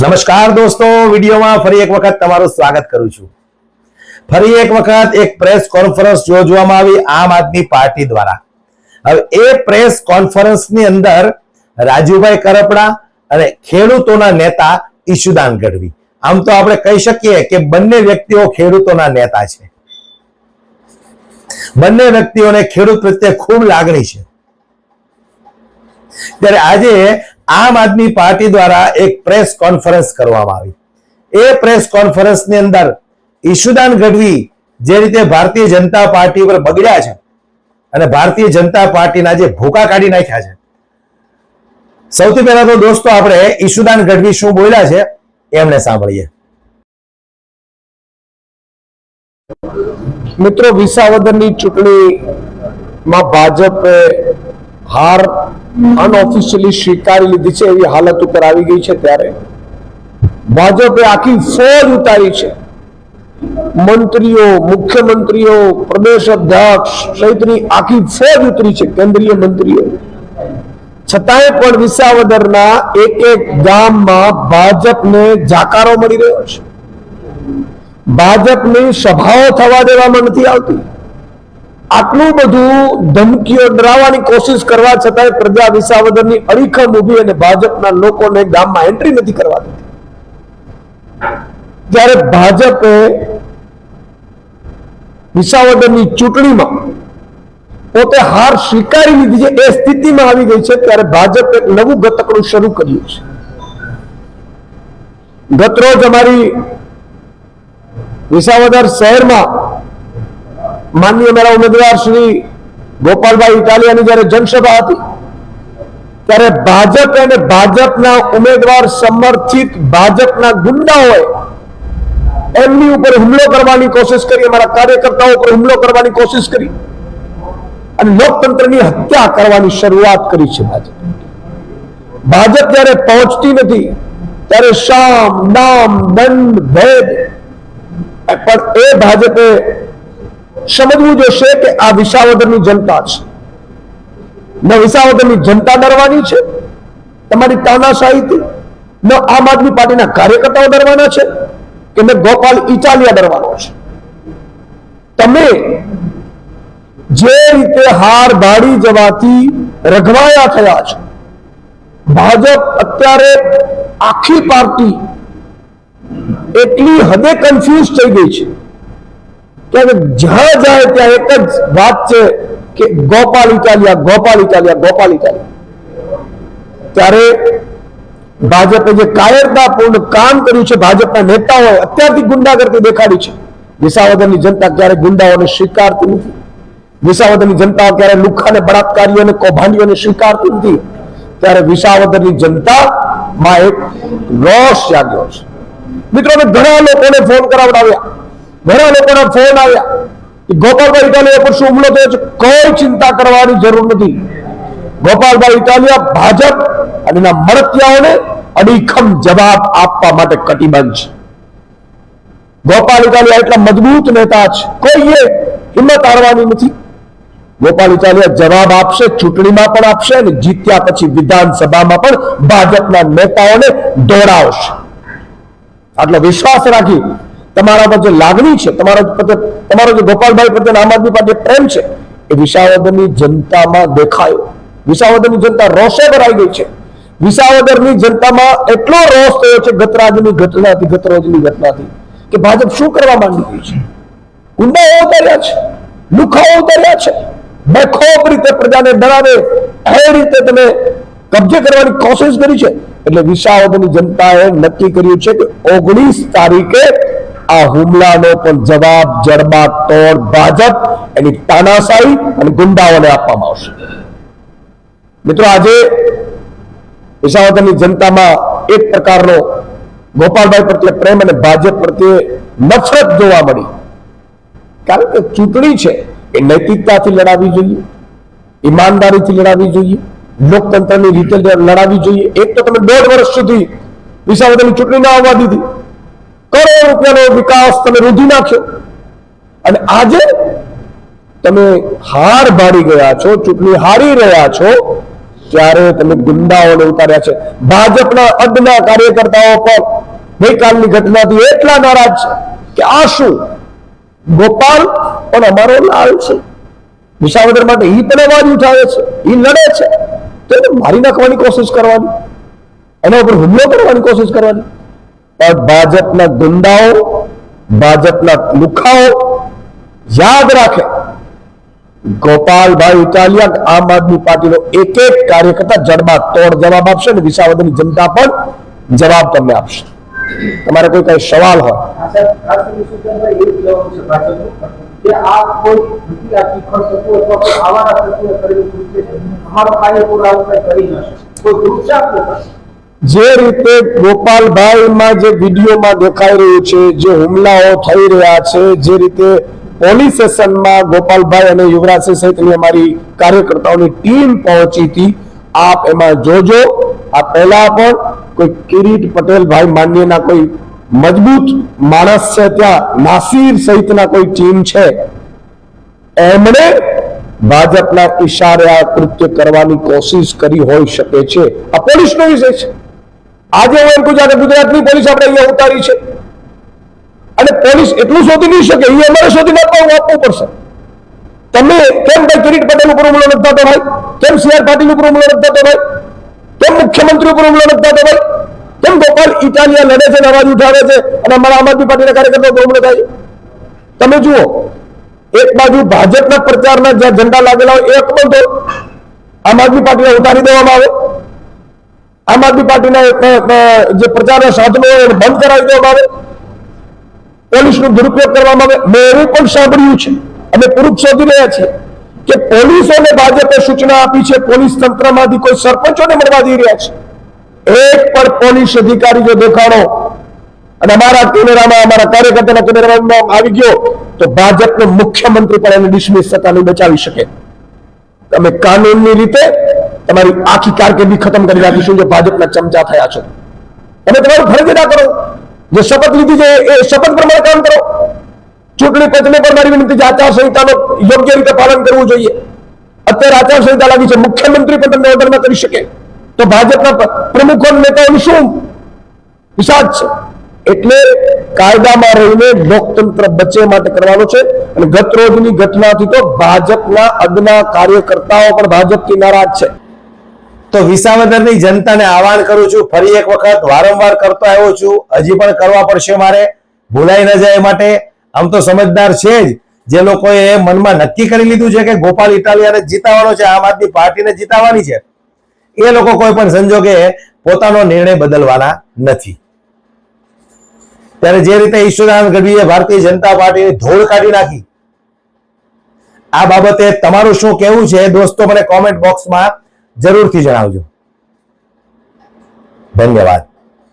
નમસ્કાર દોસ્તો, વિડીયોમાં ફરી એક વખત તમારું સ્વાગત કરું છું। ફરી એક વખત એક પ્રેસ કોન્ફરન્સ યોજવામાં આવી આમ આદમી પાર્ટી દ્વારા। હવે એ પ્રેસ કોન્ફરન્સની અંદર રાજુભાઈ કરપડા અને ખેડૂતોના નેતા ઈશુદાન ગઢવી, આમ તો આપણે કહી શકીએ કે બંને વ્યક્તિઓ ખેડૂતોના નેતા છે। બંને વ્યક્તિઓને ખેડૂત પ્રત્યે ખૂબ લાગણી છે। ત્યારે આજે આમ આદમી પાર્ટી દ્વારા એક પ્રેસ કોન્ફરન્સ કરવામાં આવી। એ પ્રેસ કોન્ફરન્સની અંદર ઈશુદાન ગઢવી જે રીતે ભારતીય જનતા પાર્ટી પર બગડ્યા છે અને ભારતીય જનતા પાર્ટીના જે ભૂકા કાઢી નાખ્યા છે, સૌથી પહેલા તો દોસ્તો આપણે ઈશુદાન ગઢવી શું બોલ્યા છે એમને સાંભળીએ। મિત્રો, વિસાવદરની ચૂંટણીમાં ભાજપે હાર અનઓફિશિયલી સ્વીકારી લીધી છે એવી હાલત ઉપર આવી ગઈ છે। ત્યારે ભાજપે આખી ફોજ ઉતારી છે। મંત્રીઓ, મુખ્યમંત્રીઓ, પ્રદેશ અધ્યક્ષ સહિતની આખી ફોજ ઉતરી છે, કેન્દ્રીય મંત્રીઓ। છતાંય પણ વિસાવદરના એક એક ગામમાં ભાજપને જાકારો મળી રહ્યો છે। ભાજપની સભાઓ થવા દેવામાં નથી આવતી। આટલું બધું ધમકીઓ, ડરાવવાની કોશિશ કરવા છતાંય પ્રજા વિસાવદરની અડીખમ ઊભી અને ભાજપના લોકોને ગામમાં એન્ટ્રી નથી કરવા દેતી। જ્યારે ભાજપે વિસાવદરની ચૂંટણીમાં પોતે હાર સ્વીકારી લીધી છે, એ સ્થિતિમાં આવી ગઈ છે, ત્યારે ભાજપે એક નવું ગતકડું શરૂ કર્યું છે। ગતરોજ અમારી વિસાવદર શહેરમાં માનનીય મારા ઉમેદવાર શ્રી ગોપાલભાઈ ઇટાલિયાની જ્યારે જનસભા હતી, ત્યારે ભાજપ અને ભાજપના ઉમેદવાર સમર્થિત ભાજપના ગુંડાઓએ એમની ઉપર હુમલો કરવાની કોશિશ કરી, અમારા કાર્યકર્તાઓ ઉપર હુમલો કરવાની કોશિશ કરી અને લોકતંત્રની હત્યા કરવાની શરૂઆત કરી છે। ભાજપ જ્યારે પહોંચતી નથી ત્યારે શામ, દામ, દંડ, ભેદ, પણ એ ભાજપે સમજવું જોશે કે આ વિસાવદરની જનતા છે। ન વિસાવદરની જનતા ડરવાની છે તમારી તાનાશાહીથી, ન આમ આદમી પાર્ટીના કાર્યકર્તાઓ ડરવાના છે કે ન ગોપાલ ઇટાલિયા ડરવાનો છે। તમે જે રીતે હાર ભાડી જવાથી રઘવાયા થયા છો, ભાજપ અત્યારે આખી પાર્ટી એટલી હદે કન્ફ્યુઝ થઈ ગઈ છે કે જ્યાં જાય ત્યાં એક જ વાત છે કે ગોપાલ ઇટાલિયા, ગોપાલ ઇટાલિયા, ગોપાલ ઇટાલિયા। ત્યારે ભાજપે જે કાયરતાપૂર્ણ કામ કર્યું છે, ભાજપના નેતાઓએ અત્યારથી ગુંડાગર્દી દેખાડી છે। વિસાવદરની જનતા ક્યારે ગુંડાઓને સ્વીકારતી નથી। વિસાવદરની જનતા ક્યારે લુખ્ખા, બળાત્કારીઓને, કૌભાંડીઓને સ્વીકારતી નથી। ત્યારે વિસાવદરની જનતામાં એક રોષ જાગ્યો છે। મિત્રો, ઘણા લોકોને ફોન કરાવડાવ્યા, ઘણા લોકોના ફોન આવ્યા કે ગોપાલભાઈ ઇટાલિયા પર શું હુમલો થયો છે। કોઈ ચિંતા કરવાની જરૂર નથી। ગોપાલભાઈ ઇટાલિયા ભાજપ અને એના મળતિયાઓને અડીખમ જવાબ આપવા માટે કટિબદ્ધ છે। ગોપાલ ઇટાલિયા એટલા મજબૂત નેતા છે, કોઈએ હિંમત હારવાની નથી। ગોપાલ ઇટાલિયા જવાબ આપશે, ચૂંટણીમાં પણ આપશે અને જીત્યા પછી વિધાનસભામાં પણ ભાજપના નેતાઓને દોડાવશે। આટલો વિશ્વાસ રાખી તમારા પર જે લાગણી છે, તમારો જે ગોપાલભાઈ પ્રત્યે આમ આદમી પાર્ટી પ્રેમ છે, એ વિસાવદરની જનતામાં દેખાયો। વિસાવદરની જનતા રોષે ભરાઈ ગઈ છે। વિસાવદરની જનતામાં એટલો રોષ થયો છે ગતરોજની ઘટનાથી કે ભાજપ શું કરવા માંડી ગઈ છે। ગુંડાઓ ઉતાર્યા છે, લુખાઓ ઉતાર્યા છે, બેખોફ રીતે પ્રજાને ડરાવે એ રીતે તમે કબજે કરવાની કોશિશ કરી છે। એટલે વિસાવદરની જનતાએ નક્કી કર્યું છે કે 19 તારીખે આ હુમલાનો પણ જવાબ જડબાતોડ ભાજપ એની તાનાશાહી અને ગુંડાઓને આપવામાં આવશે। મિત્રો, આજે વિસાવદરની જનતામાં એક પ્રકારનો ગોપાલભાઈ પ્રત્યે પ્રેમ અને ભાજપ પ્રત્યે નફરત જોવા મળી। કારણ કે ચૂંટણી છે એ નૈતિકતાથી લડાવી જોઈએ, ઈમાનદારીથી લડાવી જોઈએ, લોકતંત્રની રીતે લડાવી જોઈએ। એક તો તમે 1.5 વર્ષ સુધી વિસાવદરની ચૂંટણી ના આવવા દીધી, કરોડ રૂપિયાનો વિકાસ તમે રૂંધી નાખ્યો અને આજે તમે હાર ભાડી ગયા છો, ચૂંટણી હારી રહ્યા છો, ત્યારે તમે ગુંડાઓને ઉતાર્યા છે. ભાજપના અદના કાર્યકર્તાઓ પણ ગઈકાલની ઘટનાથી એટલા નારાજ છે કે આ શું, ગોપાલ પણ અમારો લાલ છે, વિસાવદર માટે ઈ પણ અવાજ ઉઠાવે છે, ઈ લડે છે, તો એને મારી નાખવાની કોશિશ કરવાની, એના ઉપર હુમલો કરવાની કોશિશ કરવાની. પણ ભાજપના ગુંડાઓ, ભાજપના લુખાઓ યાદ રાખે, ગોપાલભાઈ ઇટાલિયા આમ આદમી પાર્ટીનો એક એક કાર્યકર્તા જડબા તોડ જવાબ આપશે અને વિસાવદરની જનતા પણ જવાબ તમને આપશે. તમારે કોઈ કઈ સવાલ હોય? જે રીતે ગોપાલભાઈમાં જે વિડીયોમાં દેખાઈ રહ્યું છે, જે હુમલાઓ થઈ રહ્યા છે, જે રીતે પોલીસ સ્ટેશનમાં ગોપાલભાઈ અને યુવરાજસિંહ સહિતની અમારી કાર્યકર્તાઓની ટીમ પહોંચી હતી, આપ એમાં જોજો. આ પહેલા પણ કોઈ કિરીટ પટેલ ભાઈ માન્યના કોઈ મજબૂત માણસ છે, ત્યાં નાસિર સહિતના કોઈ ટીમ છે, એમણે ભાજપના ઈશારે આ કૃત્ય કરવાની કોશિશ કરી હોઈ શકે છે. આ પોલીસનો વિષય છે. આજે હું એમ કહું છું, ગુજરાતની પોલીસ આપણે અહીંયા ઉતારી છે અને પોલીસ એટલું શોધી નહીં શકે, એ અમારે શોધીને આપવું પડશે. તમે કેમ ભાઈ કિરીટ પટેલ ઉપર હુમલો નથી થતો ભાઈ? કેમ CR પાટીલ ઉપર હુમલો નથી થતો ભાઈ? કેમ મુખ્યમંત્રી ઉપર હુમલો નથી થતો ભાઈ? કેમ ગોપાલ ઇટાલિયા લડે છે, અવાજ ઉઠાવે છે અને અમારા આમ આદમી પાર્ટીના કાર્યકર્તાઓ ઉપર હુમલો થાય? તમે જુઓ, એક બાજુ ભાજપના પ્રચારના જ્યાં ઝંડા લાગેલા હોય એક બંધો આમ આદમી પાર્ટીને ઉતારી દેવામાં આવે, આમ આદમી પાર્ટીના જે પ્રચારના સાધનો હોય એને બંધ કરાવી દેવામાં આવે, પોલીસનો દુરુપયોગ કરવામાં આવે. મેં એવું પણ સાંભળ્યું છે અને પ્રૂફ શોધી રહ્યા છે કે પોલીસોને ભાજપે સૂચના આપી છે, પોલીસ તંત્રમાંથી કોઈ સરપંચોને મળવા જઈ રહ્યા છે. એક પણ પોલીસ અધિકારી જો દેખાડો અને અમારા કેમેરામાં, અમારા કાર્યકર્તાના કેમેરામાં આવી ગયો તો ભાજપનો મુખ્યમંત્રી પણ એને ડિસમિસ થતા નહીં બચાવી શકે. તમે કાનૂનની રીતે તમારી આખી કારકિર્દી ખતમ કરી રાખીશું જો ભાજપના ચમચા થયા છો. તમે તમારું ફરજ અદા કરો, જે શપથ લીધી છે એ શપથ પ્રમાણે કામ કરો. ચૂંટણી પંચને પણ મારી વિનંતી છે, આચારસંહિતાનું યોગ્ય રીતે પાલન કરવું જોઈએ. અત્યારે આચારસંહિતા લાગી છે, મુખ્યમંત્રી પણ તમને ઓર્ડર ન કરી શકે તો ભાજપના પ્રમુખો નેતાઓનું શું વિષાદ છે? એટલે કાયદામાં રહીને લોકતંત્ર બચે માટે કરવાનો છે. અને ગત રોજની ઘટનાથી તો ભાજપના અદના કાર્યકર્તાઓ પણ ભાજપથી નારાજ છે. તો વિસાવદરની જનતાને આહવાન કરું છું, ફરી એક વખત વારંવાર કરતો આવ્યો છું, હજી પણ કરવા પડશે મારે, ભૂલાઈ ન જાય માટે. આમ તો સમજદાર છે જ જે લોકોએ મનમાં નક્કી કરી લીધું છે કે ગોપાલ ઇટાલિયાને જીતાવાનો છે, આમ આદમી પાર્ટીને જીતાવાની છે, એ લોકો કોઈ પણ સંજોગે પોતાનો નિર્ણય બદલવાના નથી. ત્યારે જે રીતે ઈશુદાન ગઢવીએ ભારતીય જનતા પાર્ટીની ધોળ કાઢી નાખી, આ બાબતે તમારું શું કહેવું છે દોસ્તો, મને કોમેન્ટ બોક્સમાં જરૂરથી જણાવજો. ધન્યવાદ.